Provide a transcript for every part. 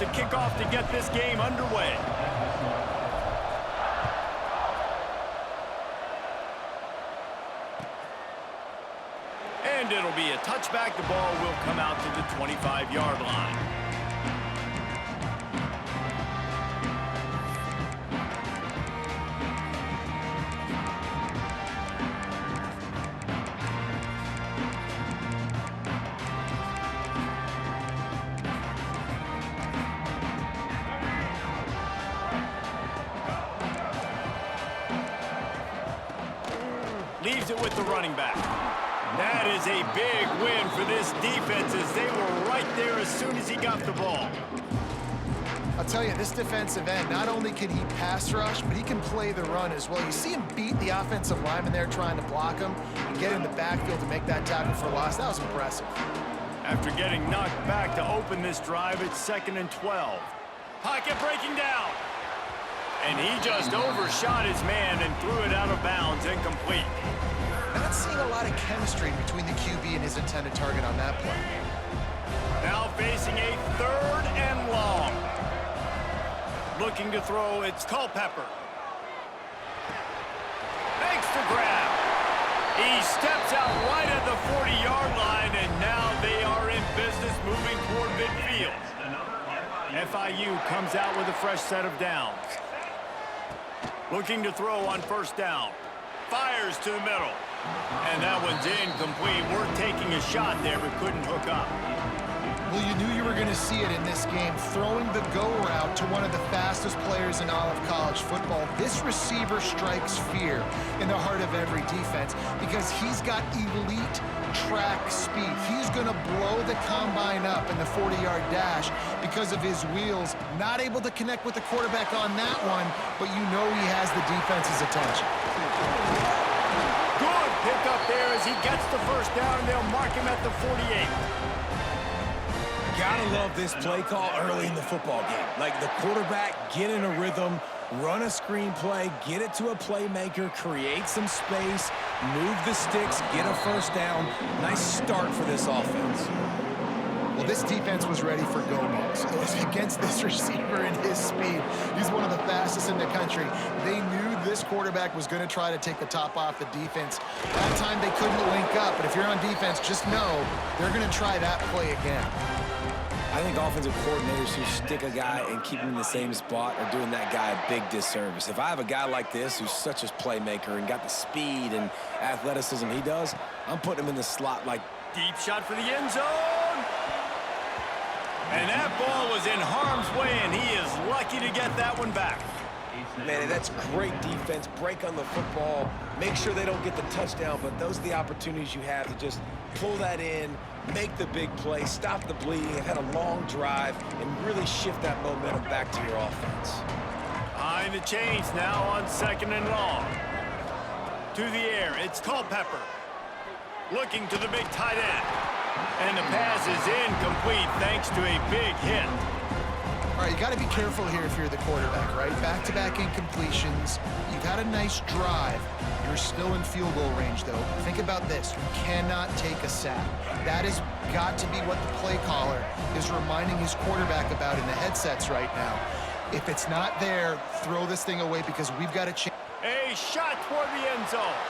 to kick off to get this game underway. And it'll be a touchback. The ball will come out to the 25-yard line. Leaves it with the running back. That is a big win for this defense as they were right there as soon as he got the ball. I'll tell you, this defensive end, not only can he pass rush, but he can play the run as well. You see him beat the offensive lineman there trying to block him and get in the backfield to make that tackle for loss. That was impressive. After getting knocked back to open this drive, it's 2nd and 12. Pocket breaking down. And he just overshot his man and threw it out of bounds, incomplete. Not seeing a lot of chemistry between the QB and his intended target on that play. Now facing a 3rd and long. Looking to throw, it's Culpepper. Makes the grab. He steps out right at the 40-yard line, and now they are in business moving toward midfield. FIU comes out with a fresh set of downs. Looking to throw on 1st down. Fires to the middle. And that one's incomplete. We're taking a shot there, but couldn't hook up. Well, you knew you were going to see it in this game. Throwing the go route to one of the fastest players in all of college football. This receiver strikes fear in the heart of every defense because he's got elite track speed. He's going to blow the combine up in the 40-yard dash because of his wheels. Not able to connect with the quarterback on that one, but you know he has the defense's attention. Good pick up there as he gets the 1st down, and they'll mark him at the 48. Gotta love this play call early in the football game. Like the quarterback, get in a rhythm, run a screen play, get it to a playmaker, create some space, move the sticks, get a 1st down. Nice start for this offense. Well, this defense was ready for Gomez. Against this receiver and his speed, he's one of the fastest in the country. They knew this quarterback was going to try to take the top off the defense. That time they couldn't link up, but if you're on defense, just know they're going to try that play again. I think offensive coordinators who stick a guy and keep him in the same spot are doing that guy a big disservice. If I have a guy like this who's such a playmaker and got the speed and athleticism he does, I'm putting him in the slot like... Deep shot for the end zone. And that ball was in harm's way, and he is lucky to get that one back. Man, that's great defense. Break on the football. Make sure they don't get the touchdown, but those are the opportunities you have to just pull that in, make the big play, stop the bleeding, have had a long drive, and really shift that momentum back to your offense. Behind the chains now on 2nd and long. To the air, it's Culpepper. Looking to the big tight end. And the pass is incomplete thanks to a big hit. All right, you got to be careful here if you're the quarterback, right? Back-to-back incompletions. You've had a nice drive. You're still in field goal range, though. Think about this. You cannot take a sack. That has got to be what the play caller is reminding his quarterback about in the headsets right now. If it's not there, throw this thing away because we've got a chance. A shot toward the end zone.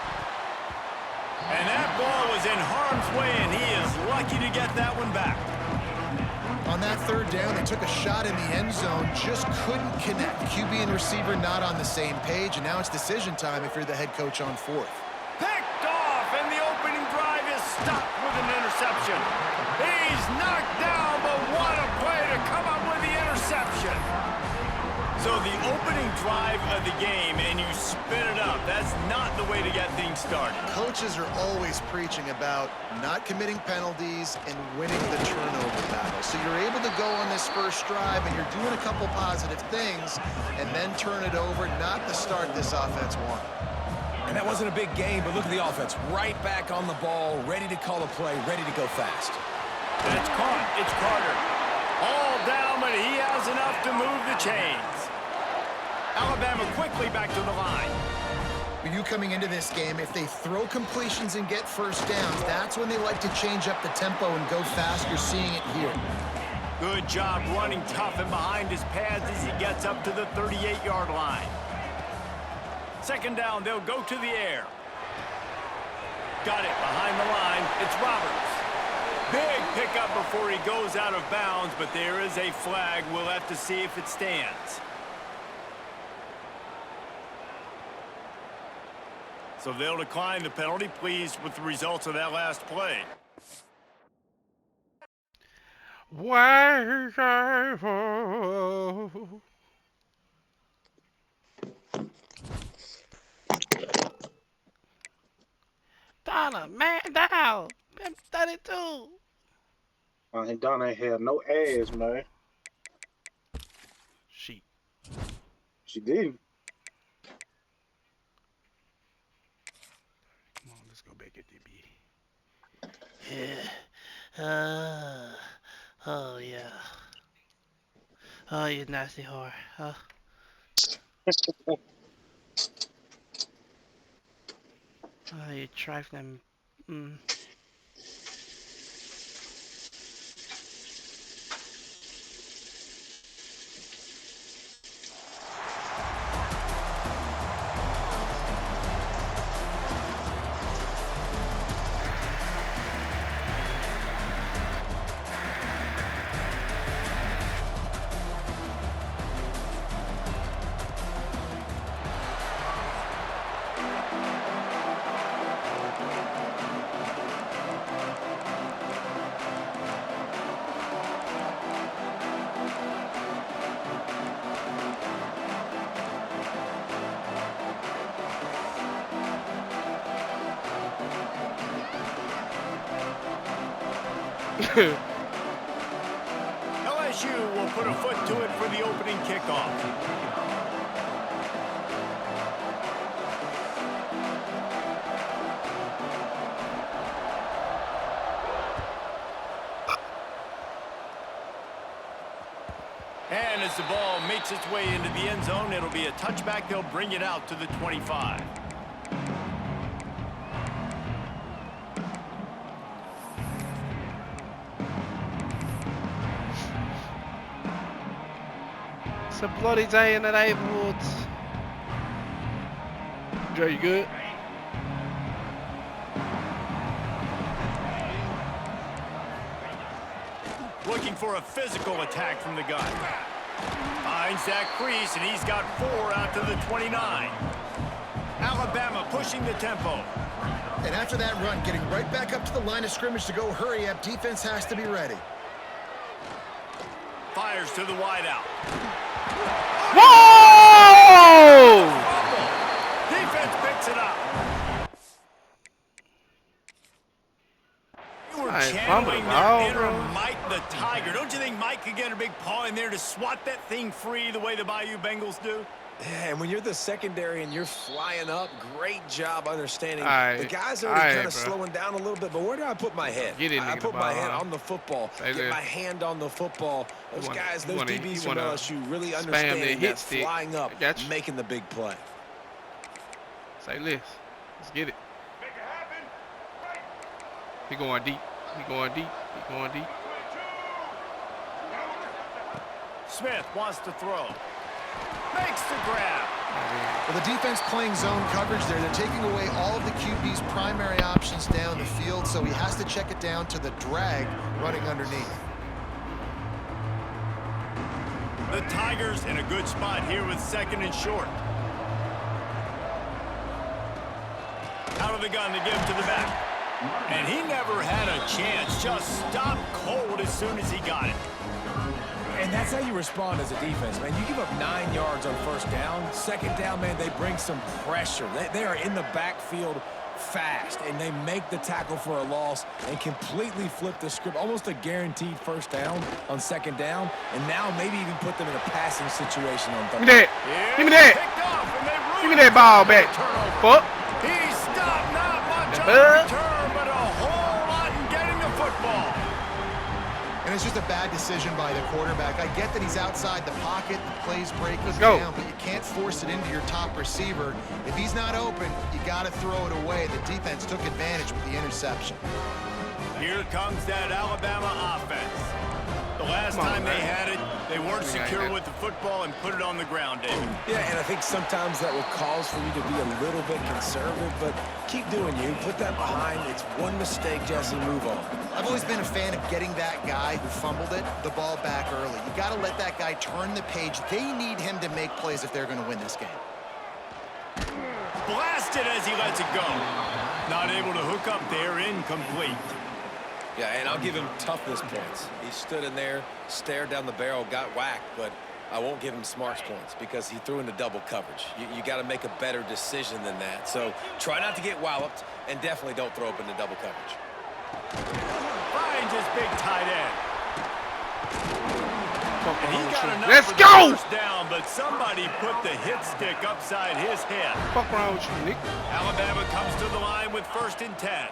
And that ball was in harm's way, and he is lucky to get that one back. On that 3rd down, they took a shot in the end zone, just couldn't connect. QB and receiver not on the same page, and now it's decision time if you're the head coach on 4th. Picked off, and the opening drive is stopped with an interception. He's knocked down, but what a play to come up with the interception. So the opening drive of the game, and you spin it up. That's not the way to get things started. Coaches are always preaching about not committing penalties and winning the turnover battle. So you're able to go on this 1st drive, and you're doing a couple positive things, and then turn it over, not the start this offense wanted. And that wasn't a big game, but look at the offense. Right back on the ball, ready to call a play, ready to go fast. And it's caught. It's Carter. All down, but he has enough to move the chains. Alabama quickly back to the line. For you coming into this game, if they throw completions and get 1st downs, that's when they like to change up the tempo and go fast. You're seeing it here. Good job running tough and behind his pads as he gets up to the 38-yard line. Second down, they'll go to the air. Got it behind the line. It's Roberts. Big pickup before he goes out of bounds, but there is a flag. We'll have to see if it stands. So they'll decline the penalty. Pleased with the results of that last play. Donna, man down. 32. And Donna ain't had no ass, man. She. She did. Come on, let's go back at the B. Yeah. Oh, yeah. Oh, you nasty whore. Huh? Oh, you trifling. LSU will put a foot to it for the opening kickoff. And as the ball makes its way into the end zone, it'll be a touchback. They'll bring it out to the 25. It's a bloody day in the neighborhood. Joe, you good? Looking for a physical attack from the gun. Finds that crease, and he's got 4 out to the 29. Alabama pushing the tempo. And after that run, getting right back up to the line of scrimmage to go hurry up, defense has to be ready. Fires to the wideout. Whoa! Defense picks it up. You were channeling their inner Mike the Tiger. Don't you think Mike could get a big paw in there to swat that thing free the way the Bayou Bengals do? Yeah, and when you're the secondary and you're flying up, great job understanding. The guys are kind of slowing down a little bit, but where do I put my head? I put my head on the football, get my hand on the football. Those guys, those DBs from LSU really understand that flying up, making the big play. Say this. Let's get it. He going deep. He going deep. He going deep. Smith wants to throw. Makes the grab. Well, the defense playing zone coverage there. They're taking away all of the QB's primary options down the field, so he has to check it down to the drag running underneath. The Tigers in a good spot here with 2nd and short. Out of the gun to give to the back. And he never had a chance. Just stopped cold as soon as he got it. And that's how you respond as a defense, man. You give up 9 yards on 1st down. 2nd down, man, they bring some pressure. They are in the backfield fast, and they make the tackle for a loss and completely flip the script. Almost a guaranteed 1st down on 2nd down, and now maybe even put them in a passing situation on 3rd. Give me that. Give me that. Give me that ball back. Fuck. He stopped not much on the return, but a whole lot in getting the football. And it's just a bad decision by the quarterback. I get that he's outside the pocket, the plays breaking down, but you can't force it into your top receiver. If he's not open, you got to throw it away. The defense took advantage with the interception. Here comes that Alabama offense. The last Come on, time they man. had it, they weren't We got secure it. with the football and put it on the ground, David. Yeah, and I think sometimes that will cause for you to be a little bit conservative, but keep doing you. Put that behind. It's one mistake, Jesse. Move on. I've always been a fan of getting that guy who fumbled it the ball back early. You got to let that guy turn the page. They need him to make plays if they're going to win this game. Blasted as he lets it go. Not able to hook up there, incomplete. Yeah, and I'll give him toughness points. He stood in there, stared down the barrel, got whacked, but I won't give him smarts points because he threw into double coverage. You got to make a better decision than that. So try not to get walloped, and definitely don't throw up into double coverage. Finds his big tight end. And he got enough Let's for the go! first down, but somebody put the hit stick upside his head. Fuck around with you, Nick. Alabama comes to the line with 1st and 10.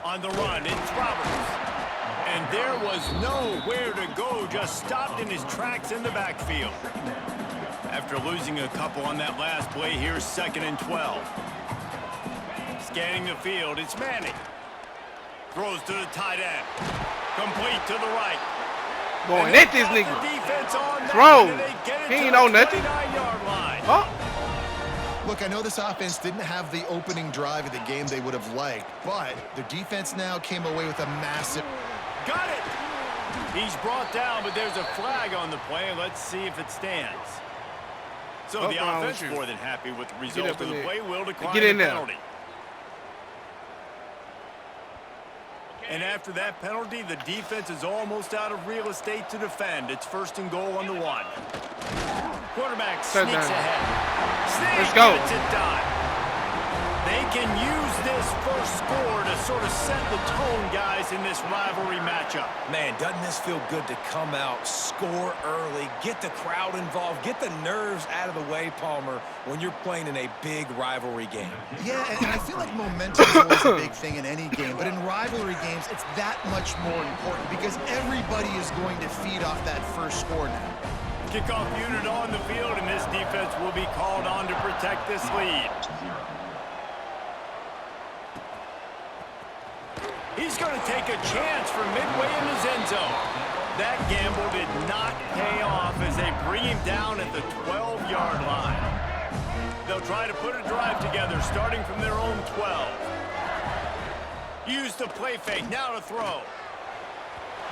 On the run, it's Roberts. And there was nowhere to go, just stopped in his tracks in the backfield. After losing a couple on that last play, here's 2nd and 12. Scanning the field, it's Manning. Throws to the tight end. Complete to the right. Going And at they this got the nigga. defense on that, Throw. and they get it He to ain't the on nothing. 29-yard line. Huh? Look, I know this offense didn't have the opening drive of the game they would have liked, but the defense now came away with a massive... Got it! He's brought down, but there's a flag on the play. Let's see if it stands. So What's the wrong with offense you? more than happy with the up result of in the there. play. Will decline Get in the there. penalty. And after that penalty, the defense is almost out of real estate to defend. It's 1st and goal on the 1. Quarterback sneaks Touchdown. ahead. Sneak Let's go. gets it done. They can use this first score to sort of set the tone, guys, in this rivalry matchup. Man, doesn't this feel good to come out, score early, get the crowd involved, get the nerves out of the way, Palmer, when you're playing in a big rivalry game? Yeah, and I feel like momentum is always a big thing in any game, but in rivalry games, it's that much more important because everybody is going to feed off that first score now. Kickoff unit on the field, and this defense will be called on to protect this lead. He's going to take a chance from midway in his end zone. That gamble did not pay off as they bring him down at the 12-yard line. They'll try to put a drive together starting from their own 12. Use the play fake, now to throw.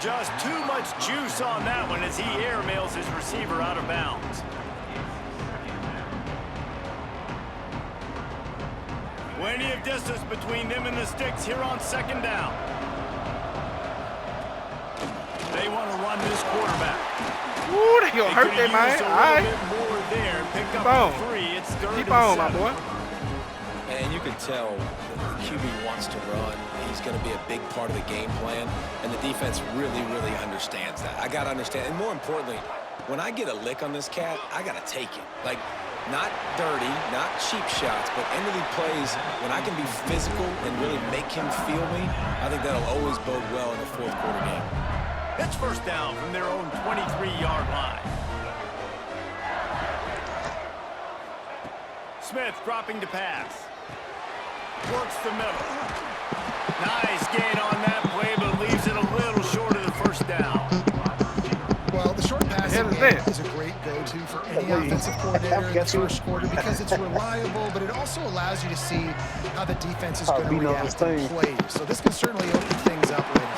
Just too much juice on that one as he airmails his receiver out of bounds. Plenty of distance between them and the sticks here on 2nd down. They want to run this quarterback. Ooh, they gonna hurt that, man. All right. More there. Pick Keep up on. the 3. It's 3rd Keep and on, my 7. boy. And you can tell the QB wants to run. He's going to be a big part of the game plan, and the defense really, really understands that. I got to understand, and more importantly, when I get a lick on this cat, I got to take it. Like, not dirty, not cheap shots, but end of the plays, when I can be physical and really make him feel me, I think that'll always bode well in the 4th quarter game. It's 1st down from their own 23-yard line. Smith dropping to pass. Works the middle. Nice gain on that play, but leaves it a little short of the 1st down. Well, the short passing hell is game that? is a great go-to for any offensive coordinator in the first quarter because it's reliable, but it also allows you to see how the defense is going to react to plays. So this can certainly open things up later.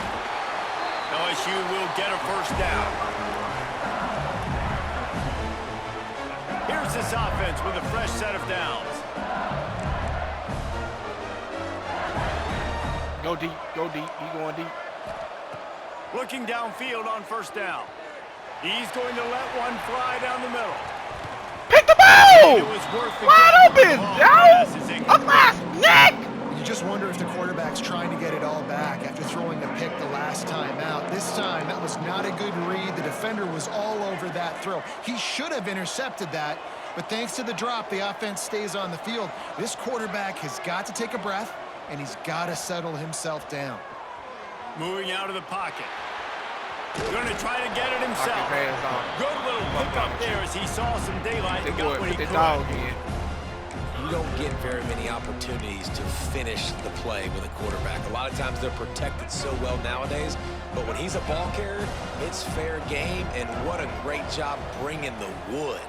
LSU will get a 1st down. Here's this offense with a fresh set of downs. Go deep, go deep. He going deep. Looking downfield on 1st down. He's going to let one fly down the middle. Pick the It ball! was worth the Wide gamble. open, The ball pass is yo! incomplete. Up last, Nick! You just wonder if the quarterback's trying to get it all back after throwing a pick the last time out. This time, that was not a good read. The defender was all over that throw. He should have intercepted that, but thanks to the drop, the offense stays on the field. This quarterback has got to take a breath, and he's got to settle himself down. Moving out of the pocket. Going to try to get it himself. Pocket pass on. Good little pickup there as he saw some daylight They and go got what he put the could. dog in. you don't get very many opportunities to finish the play with a quarterback. A lot of times they're protected so well nowadays, but when he's a ball carrier, it's fair game, and what a great job bringing the wood.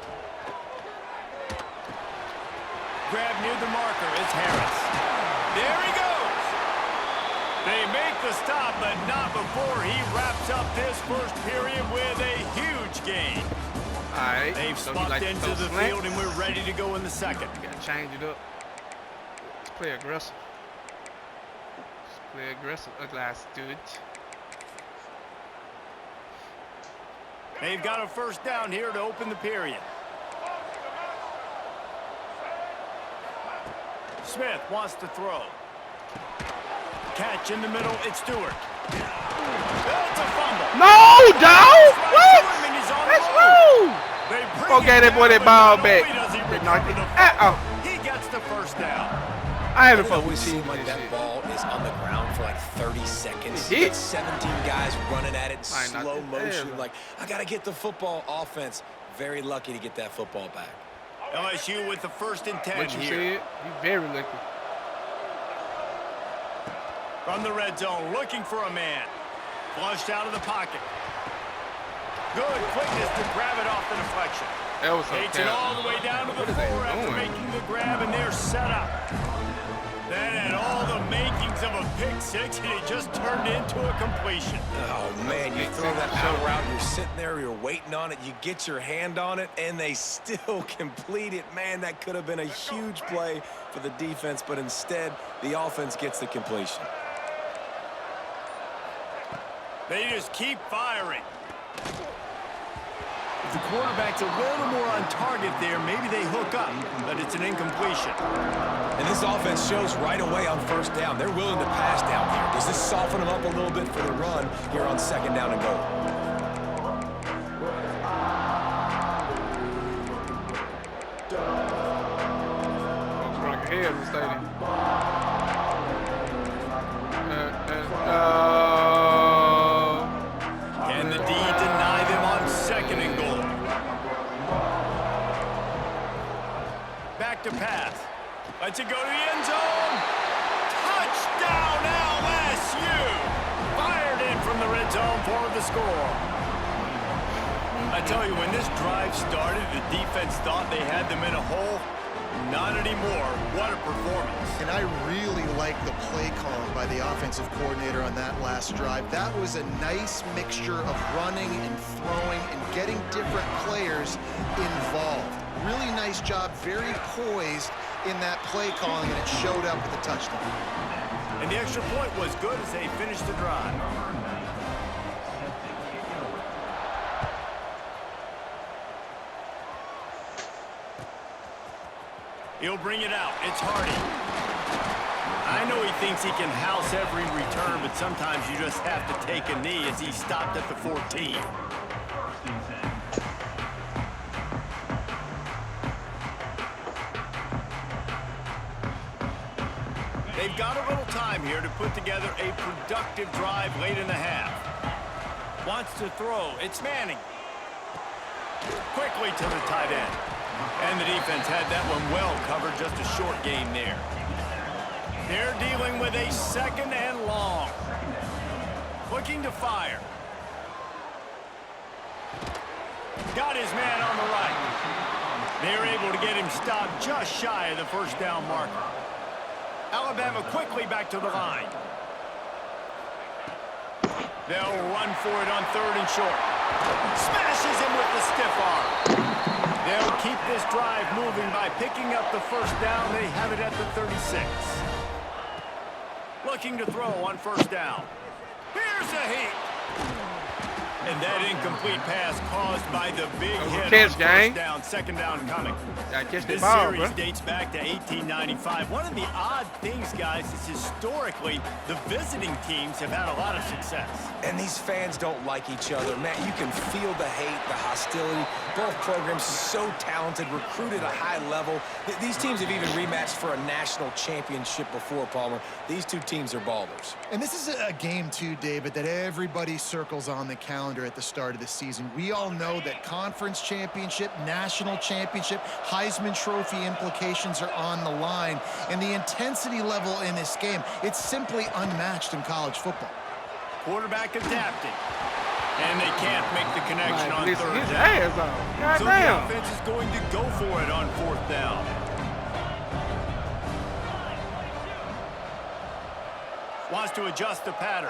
Grab near the marker. It's Harris. There he goes. They make the stop, but not before he wraps up this first period with a huge gain. All right. They've so swapped into the field, and we're ready to go in the second. Gotta change it up. Let's play aggressive. Let's play aggressive, glass dude. They've got a first down here to open the period. Smith wants to throw. Catch in the middle. It's Stewart. That's a fumble. No, dog! What? That's rude! Okay, that boy that ball back. He gets the first down. I haven't It fucked always with seems you like that shit. ball is on the ground for like 30 seconds. Hit. It's 17 guys running at it, I knocked slow it motion. down. Like, I got to get the football. Offense, very lucky to get that football back. LSU with the first and 10 What you here. said? You very lucky. From the red zone, looking for a man. Flushed out of the pocket. Good quickness to grab it off the deflection. That was Takes it all the way down to the floor after making the grab, and they're set up. That had all the makings of a pick six, and it just turned into a completion. Oh, man, you throw that out route, you're sitting there, you're waiting on it, you get your hand on it, and they still complete it. Man, that could have been a huge play for the defense, but instead, the offense gets the completion. They just keep firing. If the quarterback's a little more on target there, maybe they hook up, but it's an incompletion. And this offense shows right away on first down. They're willing to pass down here. Does this soften them up a little bit for the run here on second down and goal? Can the D deny them on second and goal? Back to pass. Lets it go to the end zone. Touchdown LSU! Fired in from the red zone for the score. I tell you, when this drive started, the defense thought they had them in a hole. Not anymore. What a performance. And I really like the play calling by the offensive coordinator on that last drive. That was a nice mixture of running and throwing and getting different players involved. Really nice job, very poised in that play calling, and it showed up with a touchdown. And the extra point was good as they finished the drive. He'll bring it out. It's Hardy. I know he thinks he can house every return, but sometimes you just have to take a knee as he stopped at the 14. They've got a little time here to put together a productive drive late in the half. Wants to throw. It's Manning. Quickly to the tight end. And the defense had that one well covered, just a short gain there. They're dealing with a second and long. Looking to fire. Got his man on the right. They're able to get him stopped just shy of the first down marker. Alabama quickly back to the line. They'll run for it on third and short. Smashes him with the stiff arm. They'll keep this drive moving by picking up the first down. They have it at the 36. Looking to throw on first down. Here's a heat. And that incomplete pass caused by the big hit on first down. Second down coming. This series dates back to 1895. One of the odd things, guys, is historically the visiting teams have had a lot of success. And these fans don't like each other. Matt, you can feel the hate, the hostility. Both programs so talented, recruited at a high level. These teams have even rematched for a national championship before, Palmer. These two teams are ballers. And this is a game, too, David, that everybody circles on the calendar under at the start of the season. We all know that conference championship, national championship, Heisman Trophy implications are on the line. And the intensity level in this game, it's simply unmatched in college football. Quarterback adapting. And they can't make the connection on Listen, third his down. ass off. God So the damn. offense is going to go for it on fourth down. Wants to adjust the pattern.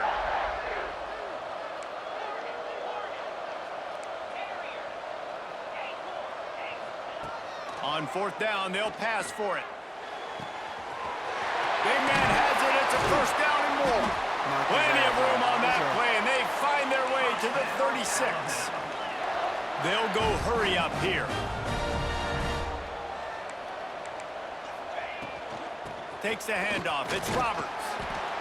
On fourth down, they'll pass for it. Big man has it. It's a first down and more. Plenty of room on that play, and they find their way to the 36. They'll go hurry up here. Takes the handoff. It's Roberts.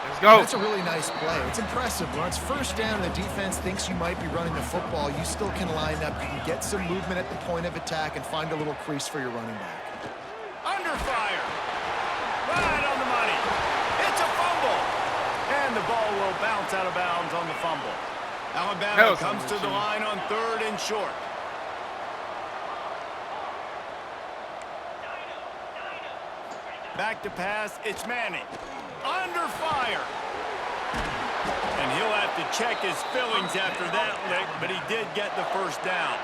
Let's go. That's a really nice play. It's impressive. When it's first down and the defense thinks you might be running the football, you still can line up. You can get some movement at the point of attack and find a little crease for your running back. Under fire. Right on the money. It's a fumble. And the ball will bounce out of bounds on the fumble. Alabama comes to the line on third and short. Back to pass. It's Manning. Under fire. And he'll have to check his fillings after that lick, but he did get the first down.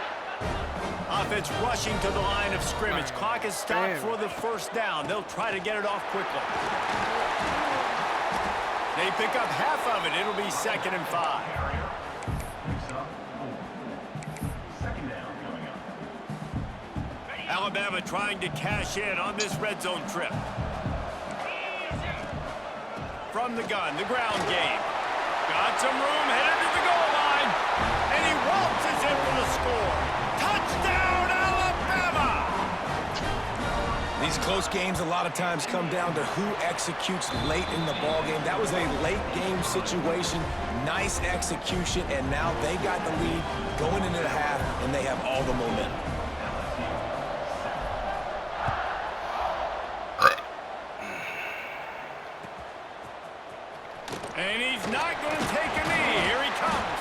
Offense rushing to the line of scrimmage. Clock is stopped for the first down. They'll try to get it off quickly. They pick up half of it. It'll be 2nd and 5. Alabama trying to cash in on this red zone trip. From the gun, the ground game. Got some room, headed to the goal line. And he waltzes in for the score. Touchdown, Alabama! These close games a lot of times come down to who executes late in the ball game. That was a late game situation. Nice execution, and now they got the lead going into the half, and they have all the momentum. And he's not going to take a knee. Here he comes.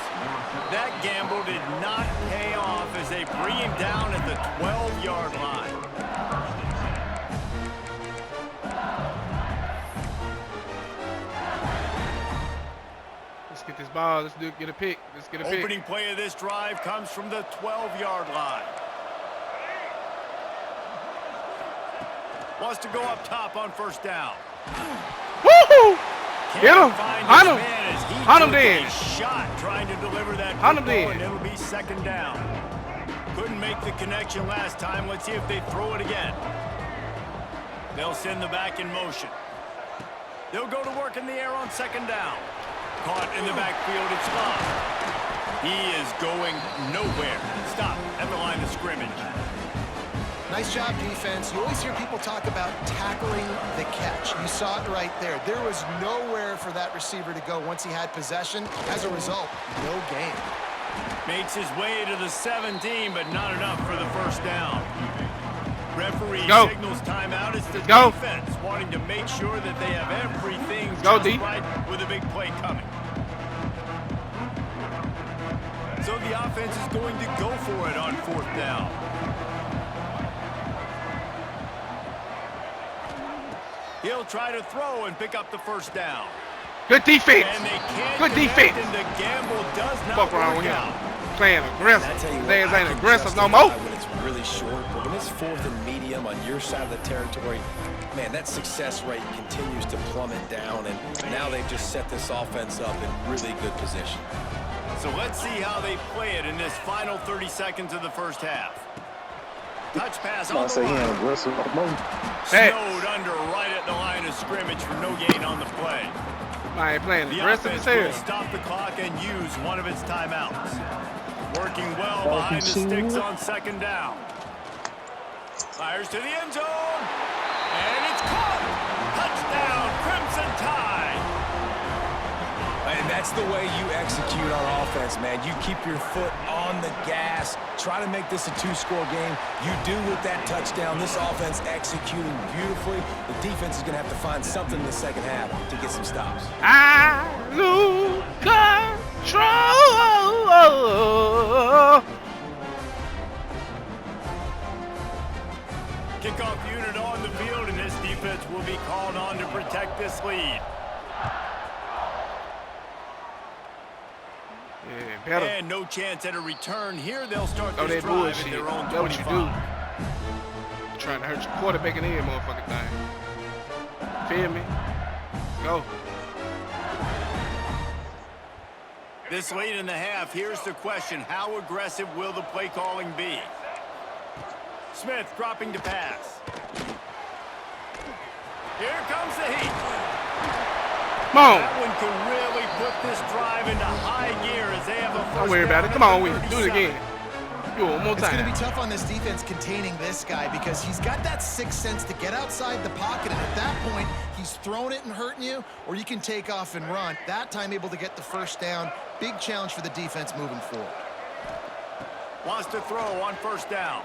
That gamble did not pay off as they bring him down at the 12-yard line. Let's get this ball. Let's get a pick. Let's get a pick. Opening play of this drive comes from the 12-yard line. Wants to go up top on first down. Woohoo! Get him! Hunt him! Hunt him Took then! a shot trying to deliver that Hunt him football, then! and it'll be 2nd down. Couldn't make the connection last time. Let's see if they throw it again. They'll send the back in motion. They'll go to work in the air on 2nd down. Caught in the backfield. It's Love. He is going nowhere. Stop at the line of scrimmage. Nice job, defense. You always hear people talk about tackling the catch. You saw it right there. There was nowhere for that receiver to go once he had possession. As a result, no gain. Makes his way to the 17, but not enough for the first down. Referee signals timeout. It's the defense wanting to make sure that they have everything just right with a big play coming. So the offense is going to go for it on 4th down. He'll try to throw and pick up the first down. Good defense. And they can't Good connect, defense. and the gamble does not Fuck around with work him. out. Playing aggressive. I tell you what, They I ain't can aggressive no justify more. when it's really short, but when it's 4th and medium on your side of the territory, man, that success rate continues to plummet down, and now they've just set this offense up in really good position. So let's see how they play it in this final 30 seconds of the first half. Touch pass on the line. Snowed under right at the line of scrimmage for no gain on the play. I ain't playing The aggressive offense as hell. will stop the clock and use one of its timeouts. Working well behind the sticks on 2nd down. Fires to the end zone. And it's caught. Touchdown, Crimson Tide. And that's the way you execute on offense, man. You keep your foot on the gas. Try to make this a 2-score game. You do with that touchdown. This offense executing beautifully. The defense is going to have to find something in the second half to get some stops. I lose control. Whoa! Kickoff unit on the field, and this defense will be called on to protect this lead. Yeah, better. And no chance at a return here. They'll start Oh, this that drive bullshit. at their own That's what you 25. do. Trying to hurt your quarterback in the end, motherfucking thing. Feel me? Go. This late in the half, here's the question. How aggressive will the play calling be? Smith dropping to pass. Here comes the heat. Come on. That one can really put this drive into high gear as they have a first Don't worry about down it. Come at on, the Will. Do it 37. again. Do it one more It's going to time. be tough on this defense containing this guy because he's got that sixth sense to get outside the pocket, and at that point, he's throwing it and hurting you, or you can take off and run. That time able to get the first down. Big challenge for the defense moving forward. Wants to throw on first down.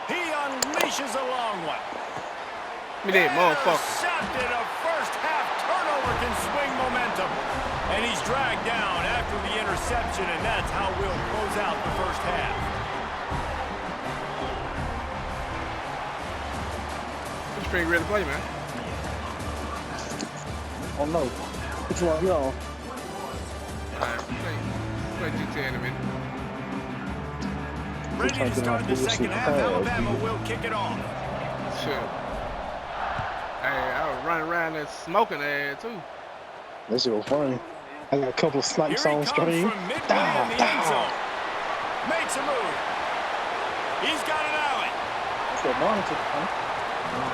He unleashes a long one. Give me that motherfucker. Intercepted. A first half turnover can swing momentum. And he's dragged down after the interception, and that's how we'll close out the first half. This pretty ready to play, man. Oh no. Which one you on? Alright, play GTA in a minute. Ready to start the second half. Alabama will kick it off. Shit. Hey, I was running around there smoking there too. That shit was funny. I got a couple of Here he snipes on comes stream. from midway in the end zone. Makes a move. He's got an alley. That's that monitor, huh?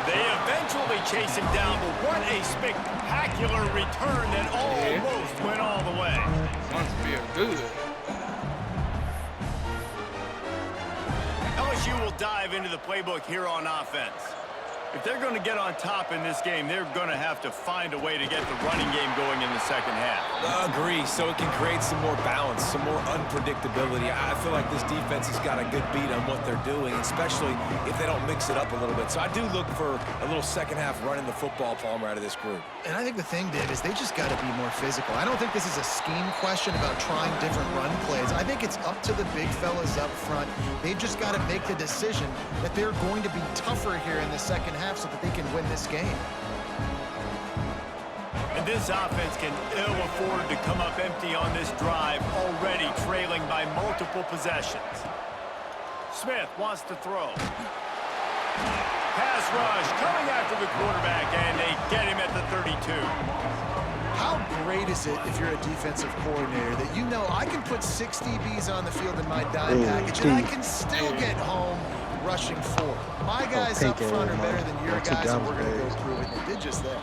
They eventually chase him down, but what a spectacular return that almost went all the way. Must feel good. LSU will dive into the playbook here on offense. If they're going to get on top in this game, they're going to have to find a way to get the running game going in the second half. Agree, so it can create some more balance, some more unpredictability. I feel like this defense has got a good beat on what they're doing, especially if they don't mix it up a little bit. So I do look for a little second half running the football, Palmer, out of this group. And I think the thing, Dave, is they just got to be more physical. I don't think this is a scheme question about trying different run plays. I think it's up to the big fellas up front. They've just got to make the decision that they're going to be tougher here in the second half so that they can win this game. And this offense can ill afford to come up empty on this drive, already trailing by multiple possessions. Smith wants to throw. Pass rush coming after the quarterback, and they get him at the 32. How great is it if you're a defensive coordinator that you know I can put 6 DBs on the field in my dime package and I can still get home rushing 4. My guys up front are better than your guys, and we're going to go through it. They did just that.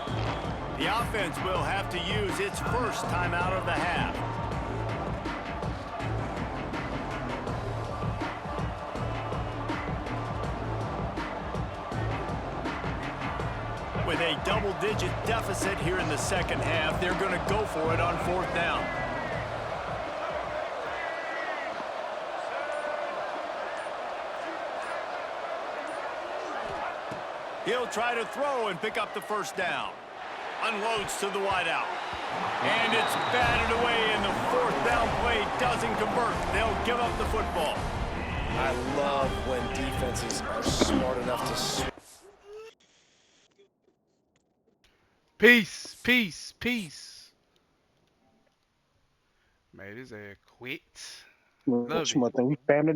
The offense will have to use its first timeout of the half. With a double-digit deficit here in the second half, they're going to go for it on fourth down. He'll try to throw and pick up the first down. Unloads to the wideout. And it's batted away, and the fourth down play doesn't convert. They'll give up the football. I love when defenses are smart enough to Peace, peace, peace. Made his ass quit. Love What it. you think? We $1 family.